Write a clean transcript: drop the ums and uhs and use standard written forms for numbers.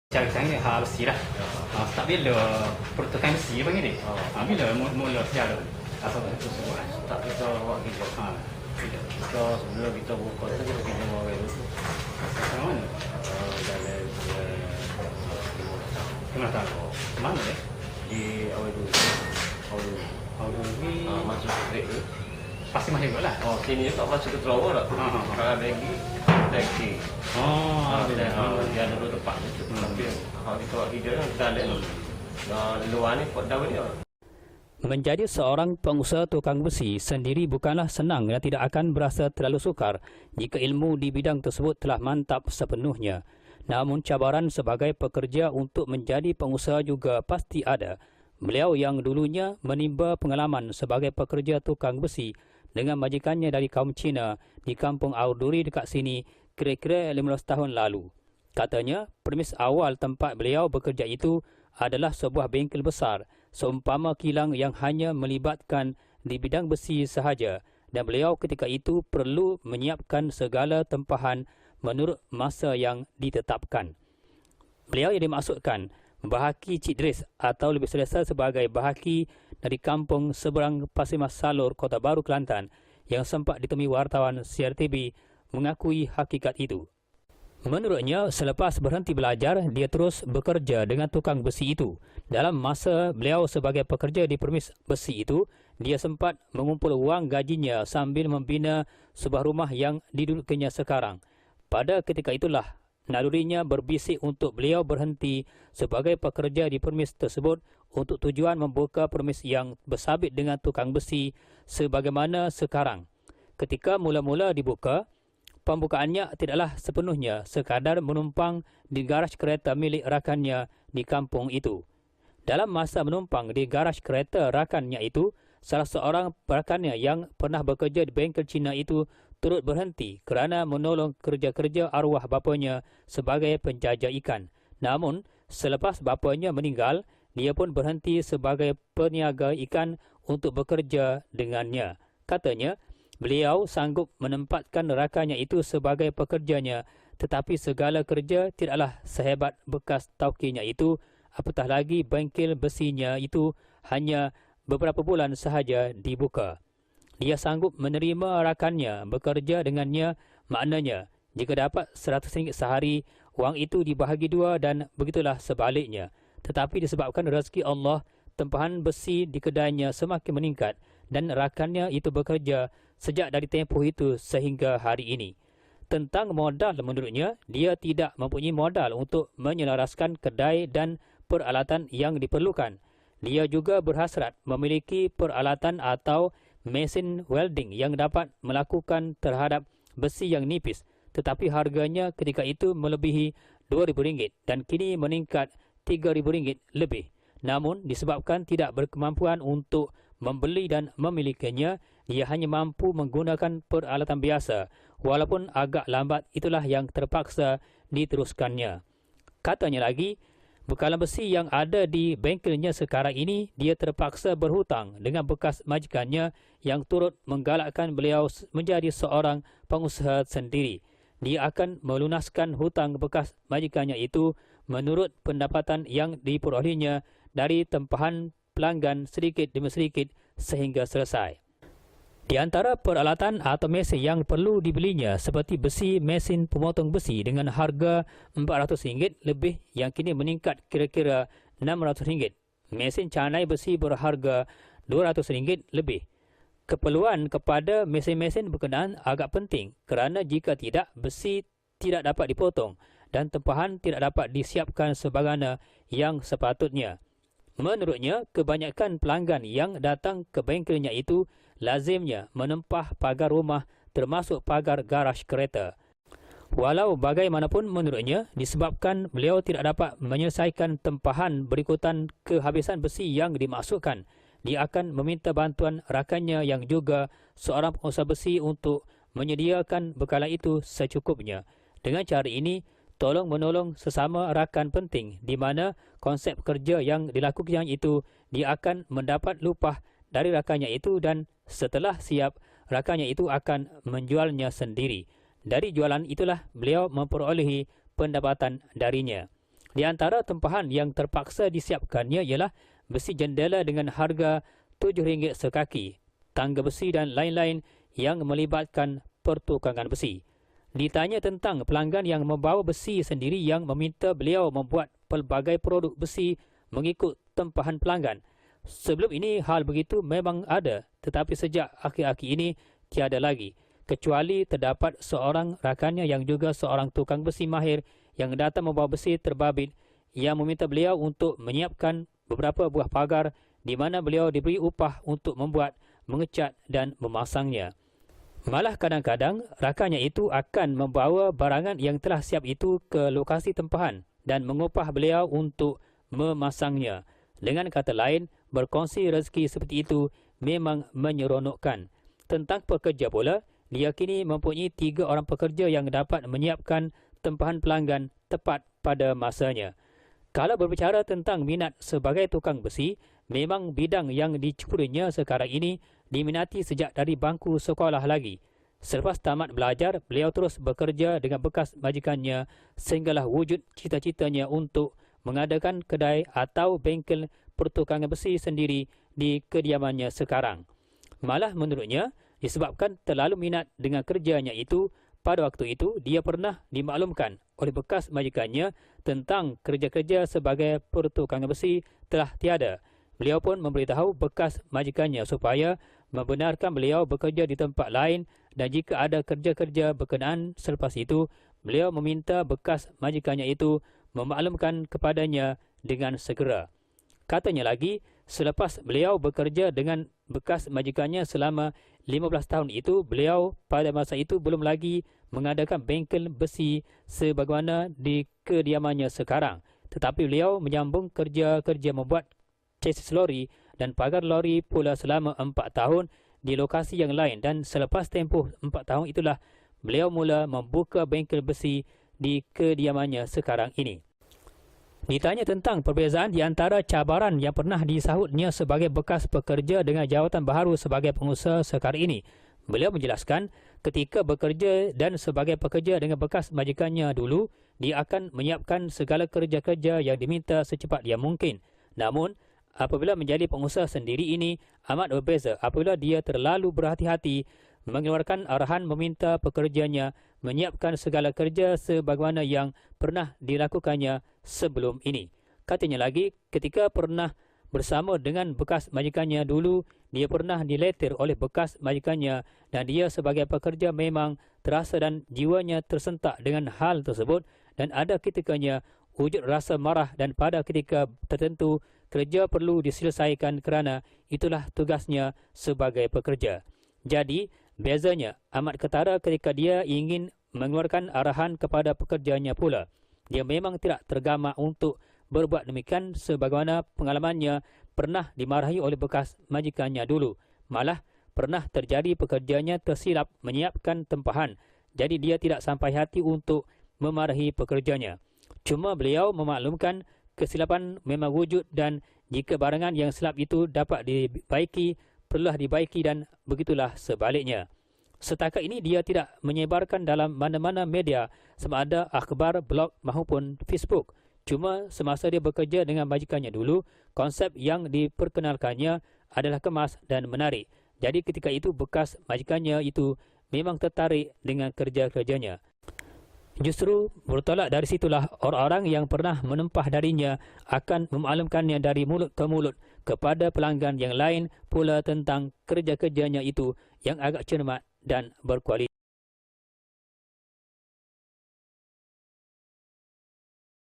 Cara-cara hal besi lah. Tak bila pertukaran besi panggil dia. Bila mula sejarah asal tersebut. Tak kita buat kita. Kita sebelum kita buka tu kita kena buat itu. Macam mana? Dalam Kena tahu. Mana dia? di awal dulu. Awal ni Masuk ke tu. pasti masih juga lah. Sini tak masuk ke terowongan tak? Kalau lagi taksi. Dia dulu tempat tu. Tapi kalau kita buat kerja kita ada luar ni pot dah dia. Menjadi seorang pengusaha tukang besi sendiri bukanlah senang dan tidak akan berasa terlalu sukar jika ilmu di bidang tersebut telah mantap sepenuhnya. Namun cabaran sebagai pekerja untuk menjadi pengusaha juga pasti ada. Beliau yang dulunya menimba pengalaman sebagai pekerja tukang besi dengan majikannya dari kaum Cina di kampung Aurduri dekat sini kira-kira 15 tahun lalu. Katanya, premis awal tempat beliau bekerja itu adalah sebuah bengkel besar, seumpama kilang yang hanya melibatkan di bidang besi sahaja, dan beliau ketika itu perlu menyiapkan segala tempahan menurut masa yang ditetapkan. Beliau yang dimaksudkan Bahaki Cik Dris atau lebih selesa sebagai Bahaki dari kampung seberang Pasir Mas Salur, Kota Baru, Kelantan, yang sempat ditemui wartawan CRTB mengakui hakikat itu. Menurutnya, selepas berhenti belajar, dia terus bekerja dengan tukang besi itu. Dalam masa beliau sebagai pekerja di permis besi itu, dia sempat mengumpul wang gajinya sambil membina sebuah rumah yang didudukinya sekarang. Pada ketika itulah, nalurinya berbisik untuk beliau berhenti sebagai pekerja di permis tersebut untuk tujuan membuka permis yang bersabit dengan tukang besi sebagaimana sekarang. Ketika mula-mula dibuka, pembukaannya tidaklah sepenuhnya sekadar menumpang di garaj kereta milik rakannya di kampung itu. Dalam masa menumpang di garaj kereta rakannya itu, salah seorang rakannya yang pernah bekerja di bengkel Cina itu turut berhenti kerana menolong kerja-kerja arwah bapanya sebagai penjajah ikan. Namun, selepas bapanya meninggal, dia pun berhenti sebagai peniaga ikan untuk bekerja dengannya. Katanya, beliau sanggup menempatkan rakannya itu sebagai pekerjanya, tetapi segala kerja tidaklah sehebat bekas taukinya itu, apatah lagi bengkel besinya itu hanya beberapa bulan sahaja dibuka. Dia sanggup menerima rakannya bekerja dengannya, maknanya jika dapat RM100 sehari, wang itu dibahagi dua dan begitulah sebaliknya. Tetapi disebabkan rezeki Allah, tempahan besi di kedainya semakin meningkat dan rakannya itu bekerja sejak dari tempoh itu sehingga hari ini. Tentang modal menurutnya, dia tidak mempunyai modal untuk menyelaraskan kedai dan peralatan yang diperlukan. Dia juga berhasrat memiliki peralatan atau mesin welding yang dapat melakukan terhadap besi yang nipis, tetapi harganya ketika itu melebihi RM2,000 dan kini meningkat RM3,000 lebih. Namun disebabkan tidak berkemampuan untuk membeli dan memilikinya, dia hanya mampu menggunakan peralatan biasa. Walaupun agak lambat, itulah yang terpaksa diteruskannya. Katanya lagi, bekalan besi yang ada di bengkelnya sekarang ini, dia terpaksa berhutang dengan bekas majikannya yang turut menggalakkan beliau menjadi seorang pengusaha sendiri. Dia akan melunaskan hutang bekas majikannya itu menurut pendapatan yang diperolehnya dari tempahan pelanggan sedikit demi sedikit sehingga selesai. Di antara peralatan atau mesin yang perlu dibelinya seperti besi, mesin pemotong besi dengan harga RM400 lebih yang kini meningkat kira-kira RM600. Mesin canai besi berharga RM200 lebih. Keperluan kepada mesin-mesin berkenaan agak penting kerana jika tidak, besi tidak dapat dipotong dan tempahan tidak dapat disiapkan sebagaimana yang sepatutnya. Menurutnya, kebanyakan pelanggan yang datang ke bengkelnya itu lazimnya menempah pagar rumah termasuk pagar garaj kereta. Walau bagaimanapun menurutnya, disebabkan beliau tidak dapat menyelesaikan tempahan berikutan kehabisan besi yang dimaksudkan, dia akan meminta bantuan rakannya yang juga seorang pengusaha besi untuk menyediakan bekalan itu secukupnya. Dengan cara ini, tolong-menolong sesama rakan penting di mana konsep kerja yang dilakukan itu dia akan mendapat upah dari rakannya itu dan setelah siap, rakannya itu akan menjualnya sendiri. Dari jualan itulah beliau memperolehi pendapatan darinya. Di antara tempahan yang terpaksa disiapkannya ialah besi jendela dengan harga RM7 sekaki, tangga besi dan lain-lain yang melibatkan pertukangan besi. Ditanya tentang pelanggan yang membawa besi sendiri yang meminta beliau membuat pelbagai produk besi mengikut tempahan pelanggan. Sebelum ini hal begitu memang ada, tetapi sejak akhir-akhir ini tiada lagi. Kecuali terdapat seorang rakannya yang juga seorang tukang besi mahir yang datang membawa besi terbabit yang meminta beliau untuk menyiapkan beberapa buah pagar di mana beliau diberi upah untuk membuat, mengecat dan memasangnya. Malah kadang-kadang rakannya itu akan membawa barangan yang telah siap itu ke lokasi tempahan dan mengupah beliau untuk memasangnya. Dengan kata lain, berkongsi rezeki seperti itu memang menyeronokkan. Tentang pekerja pula, diyakini mempunyai 3 orang pekerja yang dapat menyiapkan tempahan pelanggan tepat pada masanya. Kalau berbicara tentang minat sebagai tukang besi, memang bidang yang dicukurinya sekarang ini diminati sejak dari bangku sekolah lagi. Selepas tamat belajar, beliau terus bekerja dengan bekas majikannya sehinggalah wujud cita-citanya untuk mengadakan kedai atau bengkel pertukangan besi sendiri di kediamannya sekarang. Malah menurutnya, disebabkan terlalu minat dengan kerjanya itu, pada waktu itu dia pernah dimaklumkan oleh bekas majikannya tentang kerja-kerja sebagai pertukangan besi telah tiada. Beliau pun memberitahu bekas majikannya supaya membenarkan beliau bekerja di tempat lain dan jika ada kerja-kerja berkenaan selepas itu, beliau meminta bekas majikannya itu memaklumkan kepadanya dengan segera. Katanya lagi, selepas beliau bekerja dengan bekas majikannya selama 15 tahun itu, beliau pada masa itu belum lagi mengadakan bengkel besi sebagaimana di kediamannya sekarang. Tetapi beliau menyambung kerja-kerja membuat chassis lori dan pagar lori pula selama 4 tahun di lokasi yang lain dan selepas tempoh 4 tahun itulah beliau mula membuka bengkel besi di kediamannya sekarang ini. Ditanya tentang perbezaan di antara cabaran yang pernah disahutnya sebagai bekas pekerja dengan jawatan baharu sebagai pengusaha sekarang ini, beliau menjelaskan ketika bekerja dan sebagai pekerja dengan bekas majikannya dulu, dia akan menyiapkan segala kerja-kerja yang diminta secepat yang mungkin. Namun, apabila menjadi pengusaha sendiri ini amat berbeza apabila dia terlalu berhati-hati mengeluarkan arahan meminta pekerjanya menyiapkan segala kerja sebagaimana yang pernah dilakukannya sebelum ini. Katanya lagi, ketika pernah bersama dengan bekas majikannya dulu, dia pernah diletir oleh bekas majikannya dan dia sebagai pekerja memang terasa dan jiwanya tersentak dengan hal tersebut dan ada ketikanya wujud rasa marah dan pada ketika tertentu kerja perlu diselesaikan kerana itulah tugasnya sebagai pekerja. Jadi, bezanya amat ketara ketika dia ingin mengeluarkan arahan kepada pekerjanya pula. Dia memang tidak tergamak untuk berbuat demikian sebagaimana pengalamannya pernah dimarahi oleh bekas majikannya dulu. Malah pernah terjadi pekerjanya tersilap menyiapkan tempahan. Jadi dia tidak sampai hati untuk memarahi pekerjanya. Cuma beliau memaklumkan kesilapan memang wujud dan jika barangan yang silap itu dapat dibaiki, perlulah dibaiki dan begitulah sebaliknya. Setakat ini dia tidak menyebarkan dalam mana-mana media sama ada akhbar, blog maupun Facebook. Cuma semasa dia bekerja dengan majikannya dulu, konsep yang diperkenalkannya adalah kemas dan menarik. Jadi ketika itu bekas majikannya itu memang tertarik dengan kerja-kerjanya. Justru bertolak dari situlah orang-orang yang pernah menempah darinya akan memaklumkannya dari mulut ke mulut kepada pelanggan yang lain pula tentang kerja-kerjanya itu yang agak cermat dan berkualiti.